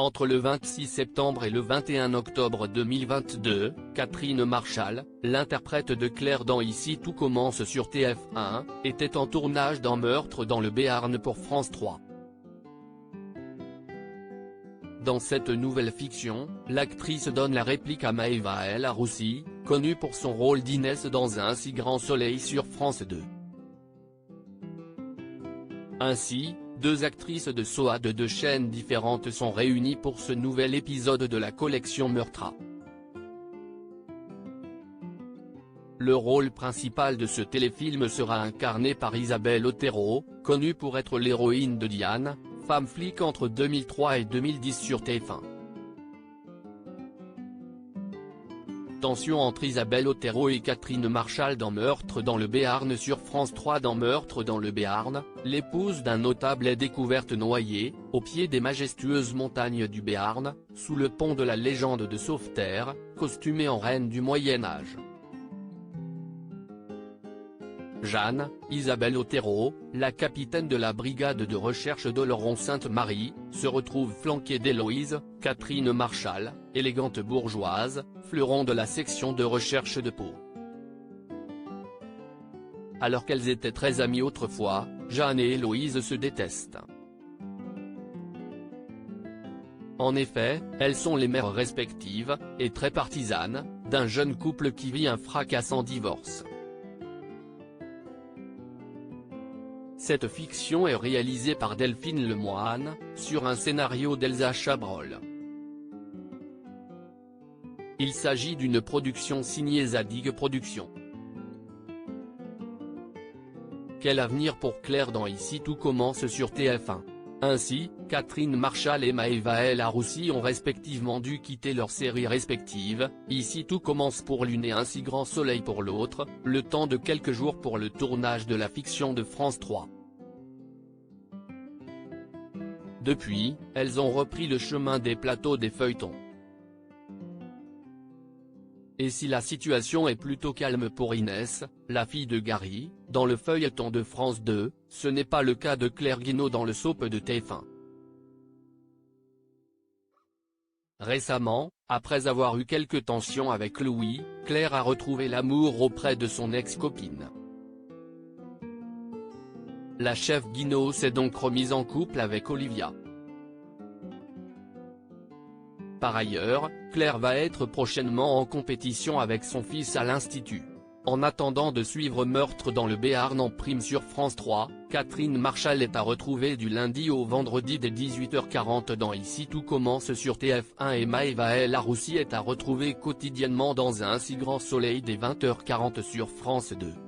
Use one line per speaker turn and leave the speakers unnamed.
Entre le 26 septembre et le 21 octobre 2022, Catherine Marchal, l'interprète de Claire dans Ici tout commence sur TF1, était en tournage dans Meurtre dans le Béarn pour France 3. Dans cette nouvelle fiction, l'actrice donne la réplique à Maëva El Aroussi, connue pour son rôle d'Inès dans Un si grand soleil sur France 2. Ainsi, deux actrices de SOA de deux chaînes différentes sont réunies pour ce nouvel épisode de la collection Meurtra. Le rôle principal de ce téléfilm sera incarné par Isabelle Otero, connue pour être l'héroïne de Diane, femme flic entre 2003 et 2010 sur TF1. Tension entre Isabelle Otero et Catherine Marchal dans Meurtre dans le Béarn sur France 3. Dans Meurtre dans le Béarn, l'épouse d'un notable est découverte noyée, au pied des majestueuses montagnes du Béarn, sous le pont de la légende de Sauveterre, costumée en reine du Moyen-Âge. Jeanne, Isabelle Otero, la capitaine de la brigade de recherche d'Oloron-Sainte-Marie, se retrouve flanquée d'Héloïse, Catherine Marchal, élégante bourgeoise, fleuron de la section de recherche de Pau. Alors qu'elles étaient très amies autrefois, Jeanne et Héloïse se détestent. En effet, elles sont les mères respectives, et très partisanes, d'un jeune couple qui vit un fracassant divorce. Cette fiction est réalisée par Delphine Lemoine, sur un scénario d'Elsa Chabrol. Il s'agit d'une production signée Zadig Productions. Quel avenir pour Claire dans Ici tout commence sur TF1. Ainsi, Catherine Marchal et Maëva El Aroussi ont respectivement dû quitter leurs séries respectives, Ici tout commence pour l'une et Un si grand soleil pour l'autre, le temps de quelques jours pour le tournage de la fiction de France 3. Depuis, elles ont repris le chemin des plateaux des feuilletons. Et si la situation est plutôt calme pour Inès, la fille de Gary, dans le feuilleton de France 2, ce n'est pas le cas de Claire Guinaud dans le soap de TF1. Récemment, après avoir eu quelques tensions avec Louis, Claire a retrouvé l'amour auprès de son ex-copine. La chef Guinaud s'est donc remise en couple avec Olivia. Par ailleurs, Claire va être prochainement en compétition avec son fils à l'Institut. En attendant de suivre Meurtre dans le Béarn en prime sur France 3, Catherine Marchal est à retrouver du lundi au vendredi dès 18h40 dans Ici tout commence sur TF1 et Maëva El Aroussi est à retrouver quotidiennement dans Un si grand soleil dès 20h40 sur France 2.